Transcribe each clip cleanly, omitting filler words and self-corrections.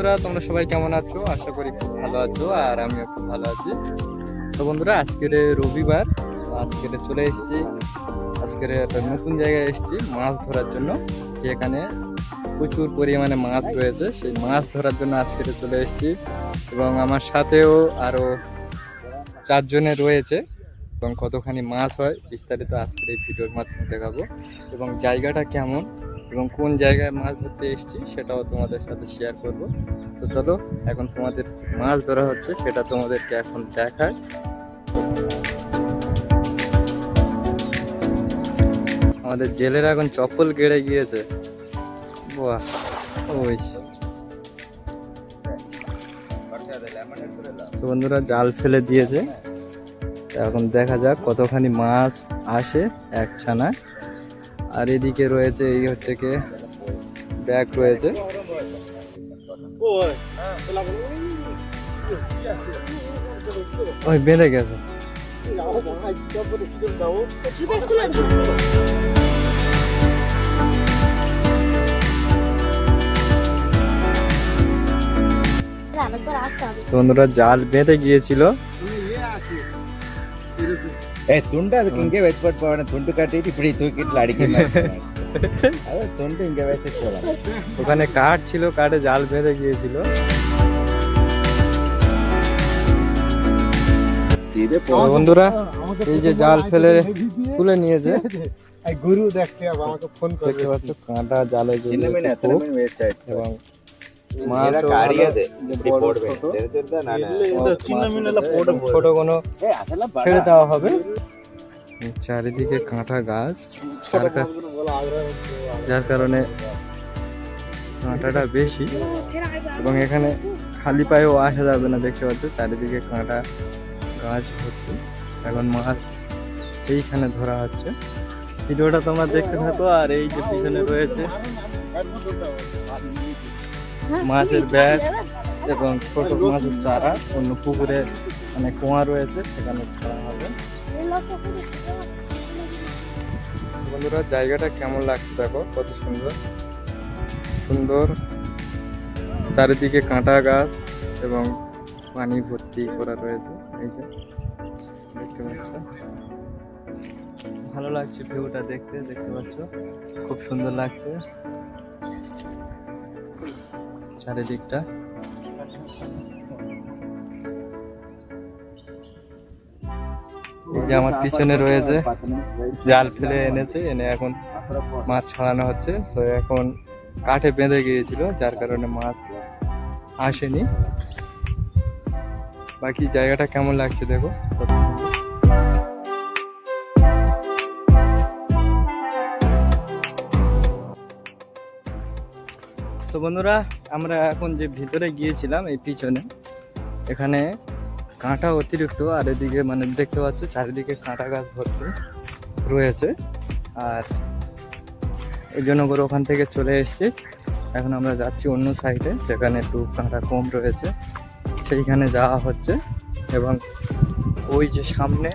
বন্ধুরা, তোমরা সবাই কেমন আছো? আশা করি খুব ভালো আছো, আর আমিও খুব ভালো আছি। তো বন্ধুরা, আজকের রবিবার, আজকের চলে এসেছি, আজকের একটা নতুন জায়গায় এসেছি মাছ ধরার জন্য। যেখানে প্রচুর পরিমাণে মাছ রয়েছে, সেই মাছ ধরার জন্য আজকের চলে এসেছি। এবং আমার সাথেও আরও 4 জনে রয়েছে। এবং কতখানি মাছ হয় বিস্তারিত আজকের এই ভিডিওর মাধ্যমে দেখাবো, এবং জায়গাটা কেমন এবং কোন জায়গায় মাছ ধরতে এসেছি সেটাও তোমাদের সাথে শেয়ার করব। তো চলো, এখন তোমাদের মাছ ধরা হচ্ছে সেটা তোমাদেরকে এখন দেখায়। আমাদের জেলেরা এখন চপ্পল গেড়ে গিয়েছে। বাহ, ওই তো বন্ধুরা জাল ফেলে দিয়েছে। এখন দেখা যাক কতখানি মাছ আসে এক ছানায়। আর এদিকে রয়েছে, এই হচ্ছে কি ব্যাগ রয়েছে। ওই বেঁধে গেছে। বন্ধুরা জাল বেঁধে গিয়েছিল। ತುಂಡ ಅದಕ್ಕೆ ಹಿಂಗೆ ವೆಚ್ಪಟ್ಟು ತುಂಡು ಕಟ್ಟಿಟ್ಟು ಇಪ್ಪಡಿ ತೂಕಿಟ್ಟು ಅಡಿಕೆ ಅದು ತುಂಡು ಹಿಂಗೆ ವೆಚ್ಚಿಟ್ಕೊಳ ওখানে কাঠ ছিল, কাঠে জাল বেঁধে গিয়েছিল। বন্ধুরা এই যে জাল ফেলে তুলে নিয়েছে, গুরু দেখতে আমাকে ফোন করে দেখতে পাচ্ছ কাঁটা জালে এবং মাছ ছোট কোনো ছেড়ে দেওয়া হবে। চারিদিকে কাঁটা গাছ, যার কারণে কাঁটাটা বেশি, এবং এখানে খালি পায়েও আসা যাবে না। দেখতে পাচ্ছ চারিদিকে কাঁটা গাছ ভর্তি। এখন মাছ এইখানে ধরা হচ্ছে। ভিডিওটা তোমরা দেখতে থাকো। আর এই যে পিছনে রয়েছে মাছের ব্যাগ এবং ছোট মাছের চারা, অন্য পুকুরে মানে কুয়া রয়েছে, সেখানে ছাড়া হবে। বন্ধুরা জায়গাটা কেমন লাগছে দেখো, কত সুন্দর সুন্দর, চারিদিকে কাঁটা গাছ এবং পানি ভর্তি করা রয়েছে। এই যে দেখতে পাচ্ছ, ভালো লাগছে ভিউটা দেখতে। দেখতে পাচ্ছ খুব সুন্দর লাগছে চারিদিকটা। এই যে আমার পিছনে রয়েছে, জাল ফেলে এনেছে, এনে এখন মাছ ছাড়ানো হচ্ছে। তো এখন কাঠে বেঁধে গিয়েছিল, যার কারণে মাছ আসেনি। বাকি জায়গাটা কেমন লাগছে দেখো। তো বন্ধুরা, আমরা এখন যে ভিতরে গিয়েছিলাম এই পিছনে, এখানে কাঁটা অতিরিক্ত, আর এদিকে মানে দেখতে পাচ্ছ চারিদিকে কাঁটা গাছ ভর্তি রয়েছে। আর এই জন্য করে ওখান থেকে চলে এসেছি। এখন আমরা যাচ্ছি অন্য সাইডে, যেখানে একটু কাঁটা কম রয়েছে, সেইখানে যাওয়া হচ্ছে। এবং ওই যে সামনে,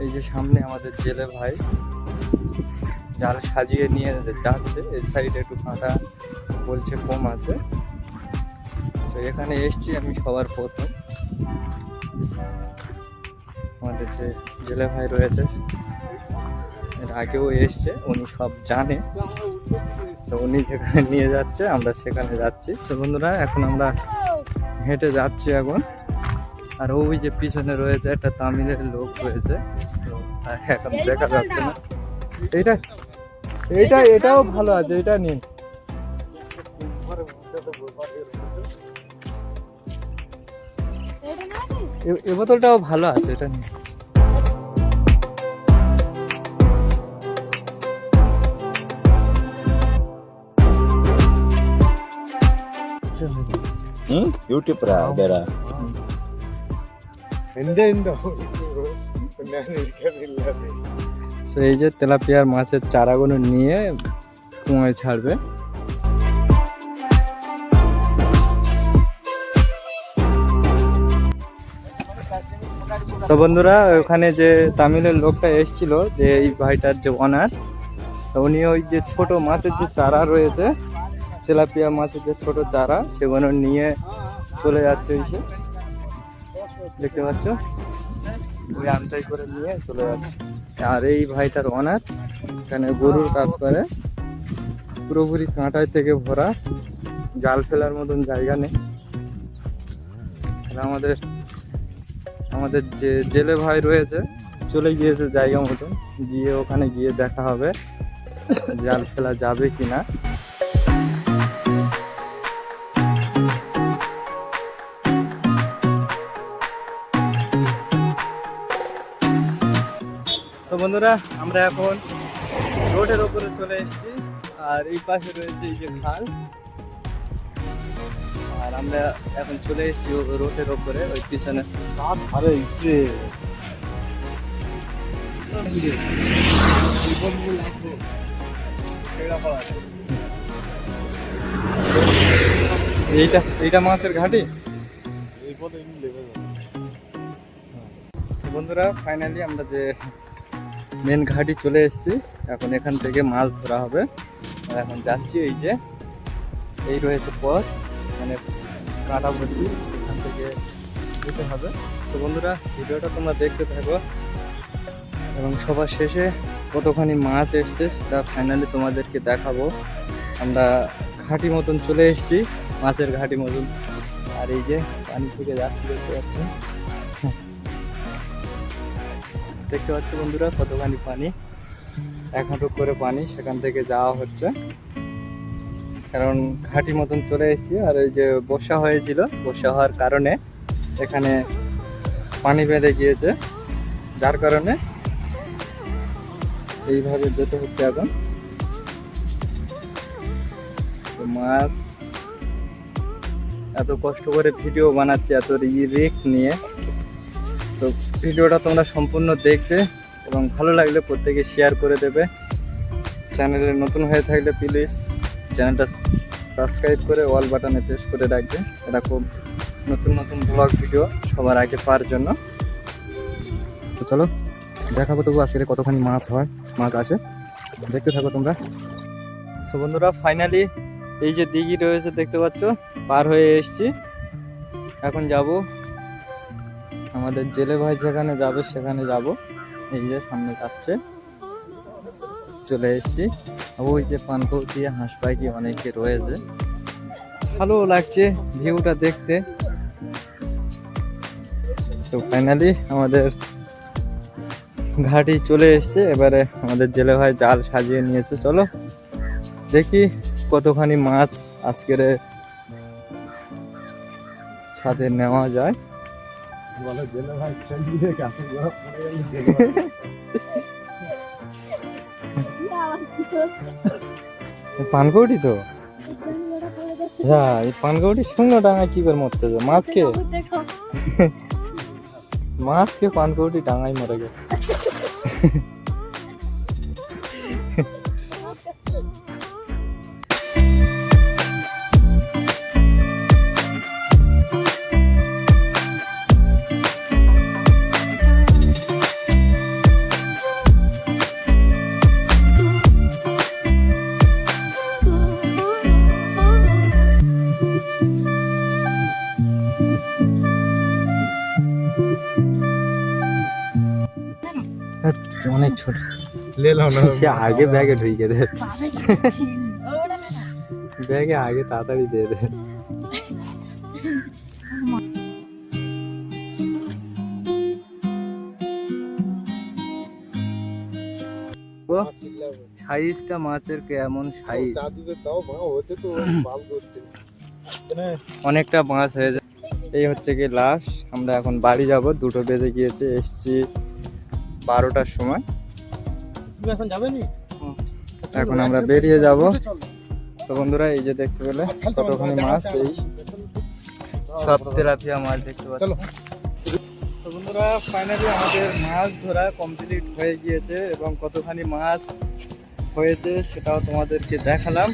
এই যে সামনে আমাদের জেলে ভাই জাল সাজিয়ে নিয়ে যাচ্ছে। এই সাইডে একটু কাঁটা বলছে কম আছে। তো এখানে এসছি আমি সবার প্রথম। আমাদের যে জেলে ভাই রয়েছে এর আগেও এসছে, উনি সব জানে। তো উনি যেখানে নিয়ে যাচ্ছে আমরা সেখানে যাচ্ছি। তো বন্ধুরা এখন আমরা হেঁটে যাচ্ছি এখন। আর ওই যে পিছনে রয়েছে একটা তামিলের লোক রয়েছে, তো এখন দেখা যাচ্ছে না। এইটা এইটা এটাও ভালো আছে, এটা নিন। এই বোতলটাও ভালো আছে, এটা নিন। ಯೂಟ್ಯೂಬ್ ರಾ ಬೇಡ তো এই যে তেলাপিয়ার মাছের চারাগুলো নিয়ে কুয়োয় ছাড়বে। তো বন্ধুরা, ওখানে যে তামিলের লোকটা এসেছিল, যে এই ভাইটার যে অনার, উনি ওই যে ছোট মাছের যে চারা রয়েছে তেলাপিয়া মাছের যে ছোট চারা সেগুলো নিয়ে চলে যাচ্ছে এসে, দেখতে পাচ্ছ ওই আনটাই করে নিয়ে চলে যাচ্ছে। আর এই ভাইটার অনার এখানে গরুর কাজ করে, পুরোপুরি কাঁটায় থেকে ভরা, জাল ফেলার মতন জায়গা নেই। আমাদের আমাদের যে জেলে ভাই রয়েছে চলে গিয়েছে জায়গা মতন, গিয়ে ওখানে গিয়ে দেখা হবে জাল ফেলা যাবে কিনা। তো বন্ধুরা আমরা এখন রোডের ওপরে চলে এসেছি, আর এই পাশে রয়েছে এই যে খাল, আর আমরা এখন চলে এসেছি রোডের ওপরে, ওই পিছনে এইটা মাছের ঘাটি। বন্ধুরা ফাইনালি আমরা যে মেন ঘাটি চলে এসেছি, এখন এখান থেকে মাছ ধরা হবে। আর এখন যাচ্ছি, এই যে এই রয়েছে পথ, মানে কাঁটা ভর্তি, এখান থেকে যেতে হবে। তো বন্ধুরা ভিডিওটা তোমরা দেখতে থাকো, এবং সবার শেষে কতখানি মাছ এসছে তা ফাইনালি তোমাদেরকে দেখাবো। আমরা ঘাটি মতন চলে এসেছি, মাছের ঘাটি মতন, আর এই যে পানি থেকে যাচ্ছি দেখতে পাচ্ছ বন্ধুরা কতখানি পানি, 1 হাঁটু করে পানি সেখান থেকে যাওয়া হচ্ছে, কারণ ঘাটি মতন চলে এসেছি। আর এই যে বর্ষা হয়েছিল, বর্ষা হওয়ার কারণে এখানে পানি বেঁধে গিয়েছে, যার কারণে এইভাবে যেতে হচ্ছে এখন। তো মাছ এত কষ্ট করে ভিডিও বানাচ্ছি, এত রিস্ক নিয়ে, তো ভিডিওটা তোমরা সম্পূর্ণ দেখবে এবং ভালো লাগলে প্রত্যেকে শেয়ার করে দেবে। চ্যানেলে নতুন হয়ে থাকলে প্লিজ চ্যানেলটা সাবস্ক্রাইব করে অল বাটনে প্রেস করে রাখবে, এরকম নতুন নতুন ব্লগ ভিডিও সবার আগে পাওয়ার জন্য। তো চলো দেখাবো তবু আজকে কতখানি মাছ আছে, দেখতে থাকো তোমরা। তো বন্ধুরা ফাইনালি এই যে দিঘি রয়েছে দেখতে পাচ্ছ, পার হয়ে এসেছি, এখন যাব আমাদের জেলে ভাই যেখানে যাবে সেখানে যাব। এই যে সামনে যাচ্ছে, চলে এসেছি। ওই যে পানকৌ দিয়ে হাঁস পাখি অনেকে রয়েছে, ভালো লাগছে ভিউটা দেখতে। তো ফাইনালি আমাদের ঘাটি চলে এসছে, এবারে আমাদের জেলে ভাই জাল সাজিয়ে নিয়েছে। চলো দেখি কতখানি মাছ আজকের সাথে নেওয়া যায়। পানকৌটি তো, হ্যাঁ এই পানকৌটি শূন্য ডাঙায় কি করে মরতে যায় মাছকে পানকৌটি ডাঙায় মরে গেছে। অনেক ছোট সে আগে ব্যাগে ঢুকে দে, ব্যাগে আগে তাড়াতাড়ি দিয়ে দে। সাইজটা মাছের কেমন সাইজ, অনেকটা মাছ হয়ে যায়। এই হচ্ছে কি লাশ, আমরা এখন বাড়ি যাব, 2টো বেজে গিয়েছে, এসছি 12টার সময়। এখন যাবেনি, এখন আমরা বেরিয়ে যাব। তো বন্ধুরা এই যে দেখতে পেলে কতখানি মাছ, এই সব তেলাপিয়া মাছ দেখতে পাচ্ছি। তো বন্ধুরা ফাইনালি আমাদের মাছ ধরা কমপ্লিট হয়ে গিয়েছে, এবং কতখানি মাছ হয়েছে সেটাও তোমাদেরকে দেখালাম।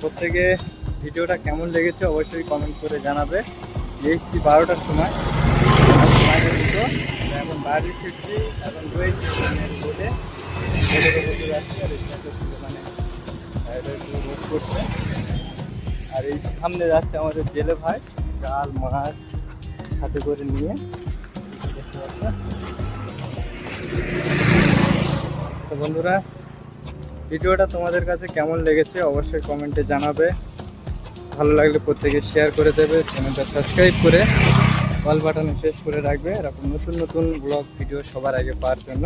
প্রত্যেকে ভিডিওটা কেমন লেগেছে অবশ্যই কমেন্ট করে জানাবে। এসছি 12টার সময়, এখন বাড়ি ফিরছি, এখন রয়েছি রোডে, মানে করছে। আর এই সামনে যাচ্ছে আমাদের জেলে ভাই, জাল মাছ হাতে করে নিয়ে। দেখতে পাচ্ছ? তো বন্ধুরা, ভিডিওটা তোমাদের কাছে কেমন লেগেছে অবশ্যই কমেন্টে জানাবে। ভালো লাগলে প্রত্যেকে শেয়ার করে দেবে, চ্যানেলটা সাবস্ক্রাইব করে অল বাটনে প্রেস করে রাখবে এরকম নতুন নতুন ব্লগ ভিডিও সবার আগে পাওয়ার জন্য।